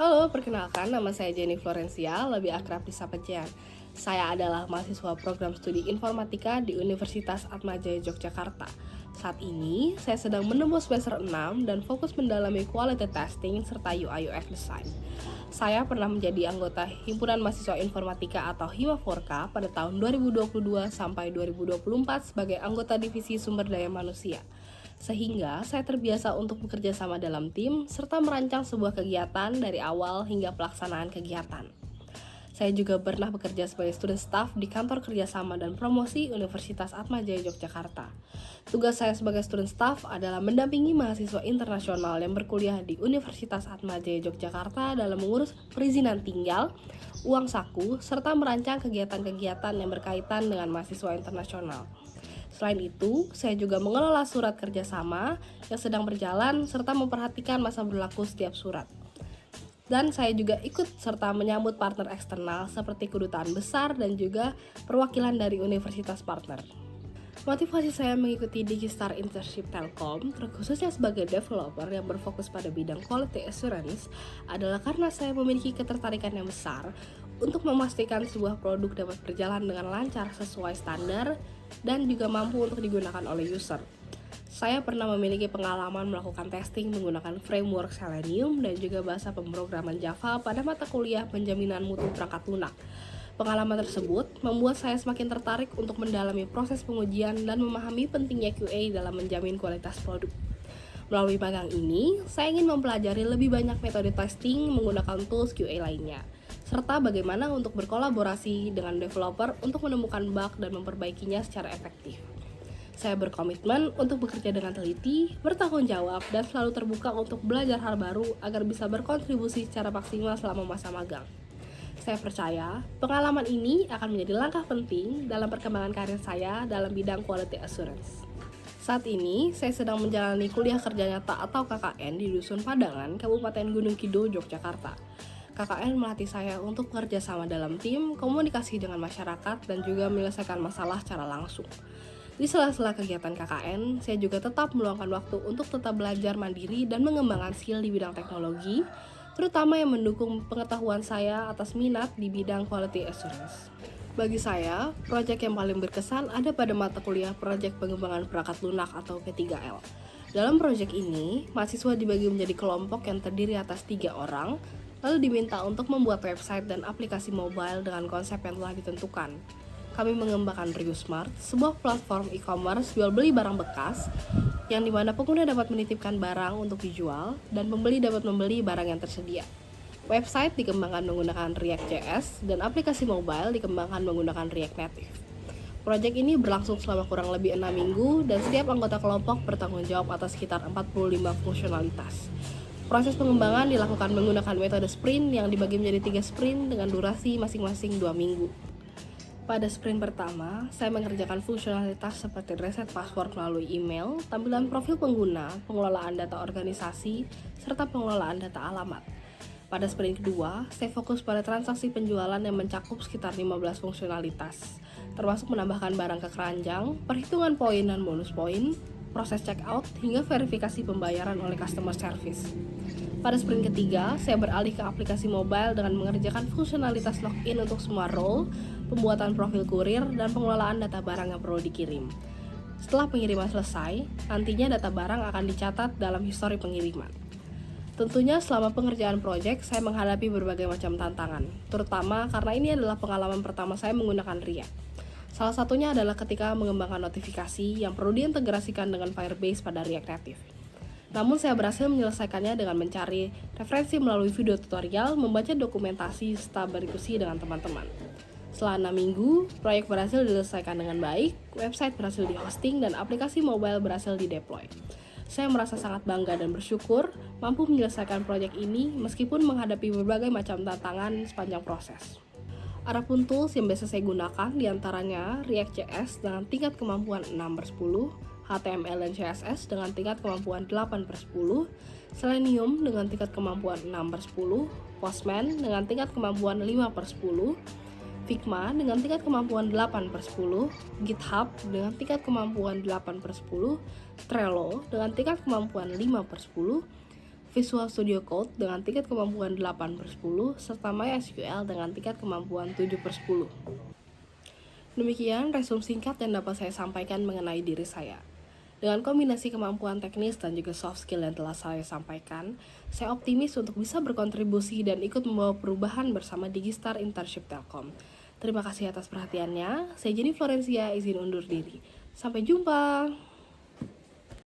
Halo, perkenalkan nama saya Jenny Florencia, lebih akrab disapa Jen. Saya adalah mahasiswa program studi informatika di Universitas Atmajaya Yogyakarta. Saat ini, saya sedang menempuh semester 6 dan fokus mendalami quality testing serta UI UX design. Saya pernah menjadi anggota Himpunan Mahasiswa Informatika atau Himaforka pada tahun 2022 sampai 2024 sebagai anggota Divisi Sumber Daya Manusia. Sehingga saya terbiasa untuk bekerja sama dalam tim serta merancang sebuah kegiatan dari awal hingga pelaksanaan kegiatan. Saya juga pernah bekerja sebagai student staff di kantor kerjasama dan promosi Universitas Atmajaya Yogyakarta. Tugas saya sebagai student staff adalah mendampingi mahasiswa internasional yang berkuliah di Universitas Atmajaya Yogyakarta dalam mengurus perizinan tinggal, uang saku, serta merancang kegiatan-kegiatan yang berkaitan dengan mahasiswa internasional. Selain itu, saya juga mengelola surat kerjasama yang sedang berjalan serta memperhatikan masa berlaku setiap surat. Dan saya juga ikut serta menyambut partner eksternal seperti kedutaan besar dan juga perwakilan dari universitas partner. Motivasi saya mengikuti Digistar Internship Telkom, terkhususnya sebagai developer yang berfokus pada bidang quality assurance, adalah karena saya memiliki ketertarikan yang besar untuk memastikan sebuah produk dapat berjalan dengan lancar sesuai standar dan juga mampu untuk digunakan oleh user. Saya pernah memiliki pengalaman melakukan testing menggunakan framework Selenium dan juga bahasa pemrograman Java pada mata kuliah penjaminan mutu perangkat lunak. Pengalaman tersebut membuat saya semakin tertarik untuk mendalami proses pengujian dan memahami pentingnya QA dalam menjamin kualitas produk. Melalui magang ini, saya ingin mempelajari lebih banyak metode testing menggunakan tools QA lainnya, serta bagaimana untuk berkolaborasi dengan developer untuk menemukan bug dan memperbaikinya secara efektif. Saya berkomitmen untuk bekerja dengan teliti, bertanggung jawab, dan selalu terbuka untuk belajar hal baru agar bisa berkontribusi secara maksimal selama masa magang. Saya percaya pengalaman ini akan menjadi langkah penting dalam perkembangan karir saya dalam bidang quality assurance. Saat ini, saya sedang menjalani kuliah kerja nyata atau KKN di Dusun Padangan, Kabupaten Gunung Kidul, Yogyakarta. KKN melatih saya untuk bekerja sama dalam tim, komunikasi dengan masyarakat, dan juga menyelesaikan masalah secara langsung. Di sela-sela kegiatan KKN, saya juga tetap meluangkan waktu untuk tetap belajar mandiri dan mengembangkan skill di bidang teknologi, terutama yang mendukung pengetahuan saya atas minat di bidang quality assurance. Bagi saya, proyek yang paling berkesan ada pada mata kuliah proyek pengembangan perangkat lunak atau P3L. Dalam proyek ini, mahasiswa dibagi menjadi kelompok yang terdiri atas 3 orang, lalu diminta untuk membuat website dan aplikasi mobile dengan konsep yang telah ditentukan. Kami mengembangkan RiuSmart, sebuah platform e-commerce jual beli barang bekas, yang dimana pengguna dapat menitipkan barang untuk dijual dan pembeli dapat membeli barang yang tersedia. Website dikembangkan menggunakan React.js dan aplikasi mobile dikembangkan menggunakan React Native. Proyek ini berlangsung selama kurang lebih 6 minggu dan setiap anggota kelompok bertanggung jawab atas sekitar 45 fungsionalitas. Proses pengembangan dilakukan menggunakan metode sprint yang dibagi menjadi 3 sprint dengan durasi masing-masing 2 minggu. Pada sprint pertama, saya mengerjakan fungsionalitas seperti reset password melalui email, tampilan profil pengguna, pengelolaan data organisasi, serta pengelolaan data alamat. Pada sprint kedua, saya fokus pada transaksi penjualan yang mencakup sekitar 15 fungsionalitas, termasuk menambahkan barang ke keranjang, perhitungan poin dan bonus poin, proses checkout, hingga verifikasi pembayaran oleh customer service. Pada sprint ketiga, saya beralih ke aplikasi mobile dengan mengerjakan fungsionalitas login untuk semua role, pembuatan profil kurir, dan pengelolaan data barang yang perlu dikirim. Setelah pengiriman selesai, nantinya data barang akan dicatat dalam histori pengiriman. Tentunya selama pengerjaan proyek, saya menghadapi berbagai macam tantangan, terutama karena ini adalah pengalaman pertama saya menggunakan React. Salah satunya adalah ketika mengembangkan notifikasi yang perlu diintegrasikan dengan Firebase pada React Native. Namun saya berhasil menyelesaikannya dengan mencari referensi melalui video tutorial, membaca dokumentasi, serta berdiskusi dengan teman-teman. Setelah 6 minggu, proyek berhasil diselesaikan dengan baik, website berhasil di-hosting, dan aplikasi mobile berhasil di-deploy. Saya merasa sangat bangga dan bersyukur mampu menyelesaikan proyek ini meskipun menghadapi berbagai macam tantangan sepanjang proses. Adapun tools yang biasa saya gunakan diantaranya React.js dengan tingkat kemampuan 6/10, HTML dan CSS dengan tingkat kemampuan 8/10, Selenium dengan tingkat kemampuan 6/10, Postman dengan tingkat kemampuan 5/10, Figma dengan tingkat kemampuan 8/10, GitHub dengan tingkat kemampuan 8/10, Trello dengan tingkat kemampuan 5/10, Visual Studio Code dengan tingkat kemampuan 8/10, serta MySQL dengan tingkat kemampuan 7/10. Demikian resume singkat yang dapat saya sampaikan mengenai diri saya. Dengan kombinasi kemampuan teknis dan juga soft skill yang telah saya sampaikan, saya optimis untuk bisa berkontribusi dan ikut membawa perubahan bersama Digistar Internship Telkom. Terima kasih atas perhatiannya. Saya Jenny Florencia, izin undur diri. Sampai jumpa.